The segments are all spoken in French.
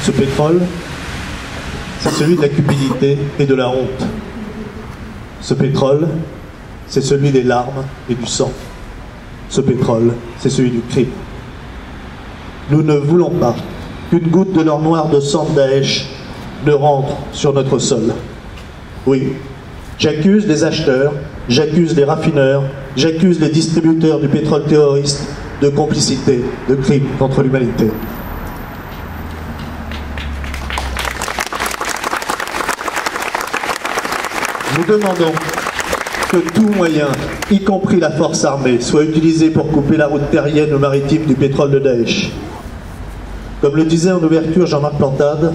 Ce pétrole, c'est celui de la cupidité et de la honte. Ce pétrole, c'est celui des larmes et du sang. Ce pétrole, c'est celui du crime. Nous ne voulons pas qu'une goutte de l'or noir de sang de Daesh ne rentre sur notre sol. Oui, j'accuse les acheteurs, j'accuse les raffineurs, j'accuse les distributeurs du pétrole terroriste de complicité, de crimes contre l'humanité. Nous demandons que tout moyen, y compris la force armée, soit utilisé pour couper la route terrienne ou maritime du pétrole de Daesh. Comme le disait en ouverture Jean-Marc Plantade,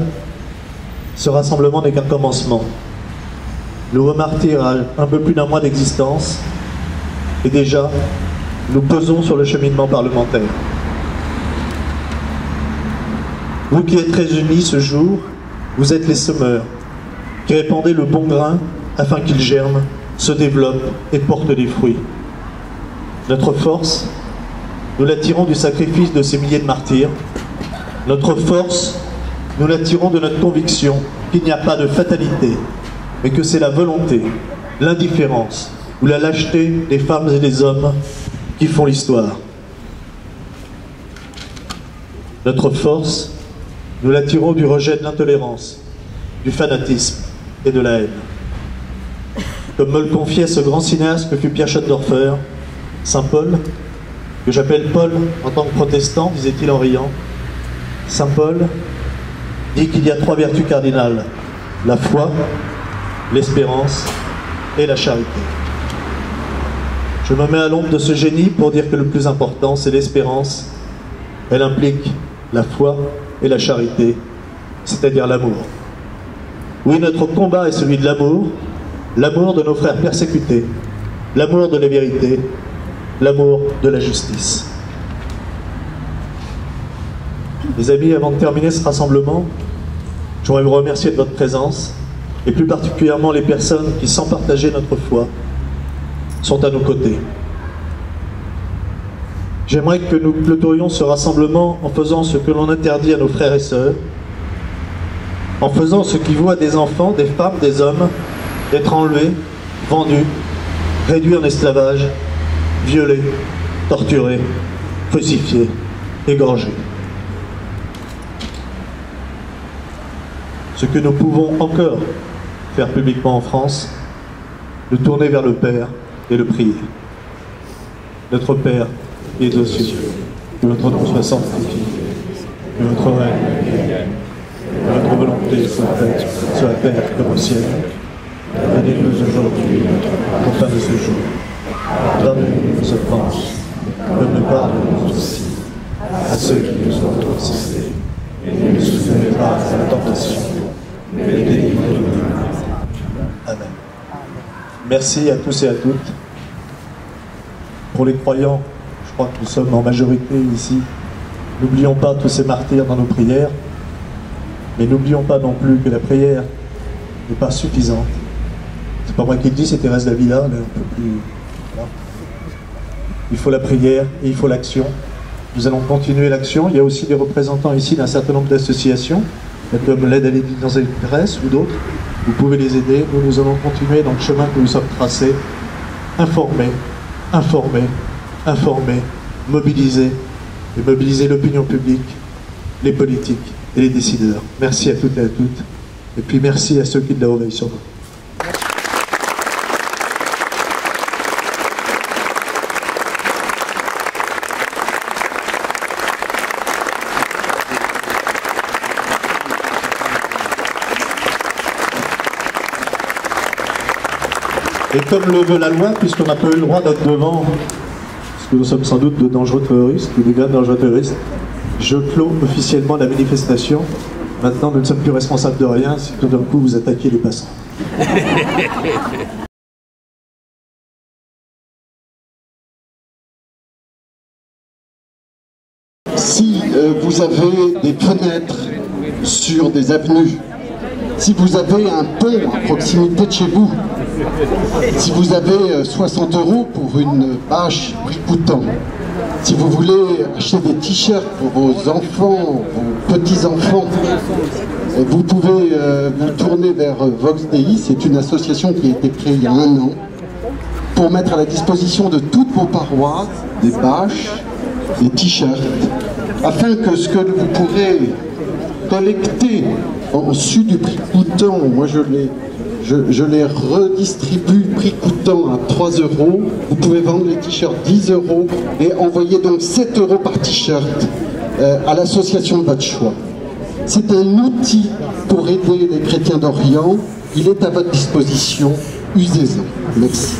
ce rassemblement n'est qu'un commencement. Nouveau martyr à un peu plus d'un mois d'existence, et déjà, nous pesons sur le cheminement parlementaire. Vous qui êtes réunis ce jour, vous êtes les semeurs, qui répandez le bon grain afin qu'il germe, se développe et porte des fruits. Notre force, nous la tirons du sacrifice de ces milliers de martyrs. Notre force, nous la tirons de notre conviction qu'il n'y a pas de fatalité, mais que c'est la volonté, l'indifférence ou la lâcheté des femmes et des hommes qui font l'histoire. Notre force, nous la tirons du rejet de l'intolérance, du fanatisme et de la haine. Comme me le confiait ce grand cinéaste que fut Pierre Schottdorfer, Saint Paul, que j'appelle Paul en tant que protestant, disait-il en riant, Saint Paul dit qu'il y a 3 vertus cardinales, la foi, l'espérance et la charité. Je me mets à l'ombre de ce génie pour dire que le plus important, c'est l'espérance. Elle implique la foi et la charité, c'est-à-dire l'amour. Oui, notre combat est celui de l'amour de nos frères persécutés, l'amour de la vérité, l'amour de la justice. Les amis, avant de terminer ce rassemblement, je voudrais vous remercier de votre présence, et plus particulièrement les personnes qui, sans partager notre foi, sont à nos côtés. J'aimerais que nous clôturions ce rassemblement en faisant ce que l'on interdit à nos frères et sœurs, en faisant ce qui vaut à des enfants, des femmes, des hommes, d'être enlevés, vendus, réduits en esclavage, violés, torturés, crucifiés, égorgés. Ce que nous pouvons encore faire publiquement en France, nous tourner vers le Père et le prier. Notre Père qui es aux cieux, que votre nom soit sanctifié, que votre règne vienne, que votre volonté soit faite sur la terre comme au ciel. Donnez-nous aujourd'hui notre pain de ce jour. Pardonnez-nous nos offenses, comme nous pardonnons aussi à ceux qui nous ont offensés. Et ne nous soumettez pas à la tentation, mais délivrez-nous du mal. Amen. Merci à tous et à toutes. Pour les croyants, je crois que nous sommes en majorité ici. N'oublions pas tous ces martyrs dans nos prières, mais n'oublions pas non plus que la prière n'est pas suffisante. C'est pas moi qui le dis, c'est Thérèse d'Avila, mais un peu plus... Voilà. Il faut la prière et il faut l'action. Nous allons continuer l'action. Il y a aussi des représentants ici d'un certain nombre d'associations, comme l'aide à l'éducation et presse ou d'autres. Vous pouvez les aider. Nous allons continuer dans le chemin que nous sommes tracés. Informer, informer, informer, mobiliser, et mobiliser l'opinion publique, les politiques et les décideurs. Merci à toutes et à toutes. Et puis merci à ceux qui de la veillent sur nous. Et comme le veut la loi, puisqu'on n'a pas eu le droit d'être devant, parce que nous sommes sans doute de dangereux terroristes, ou des gars dangereux terroristes, je clôt officiellement la manifestation. Maintenant, nous ne sommes plus responsables de rien si tout d'un coup vous attaquez les passants. Si vous avez des fenêtres sur des avenues, si vous avez un pont à proximité de chez vous, si vous avez 60 € pour une bâche prix coûtant, si vous voulez acheter des t-shirts pour vos enfants, vos petits-enfants, vous pouvez vous tourner vers Vox Dei. C'est une association qui a été créée il y a 1 an pour mettre à la disposition de toutes vos paroisses des bâches, des t-shirts, afin que ce que vous pourrez collecter en su du prix coûtant, moi je les redistribue prix coûtant à 3 €. Vous pouvez vendre les t-shirts 10 € et envoyer donc 7 € par t-shirt à l'association de votre choix. C'est un outil pour aider les chrétiens d'Orient. Il est à votre disposition. Usez-en. Merci.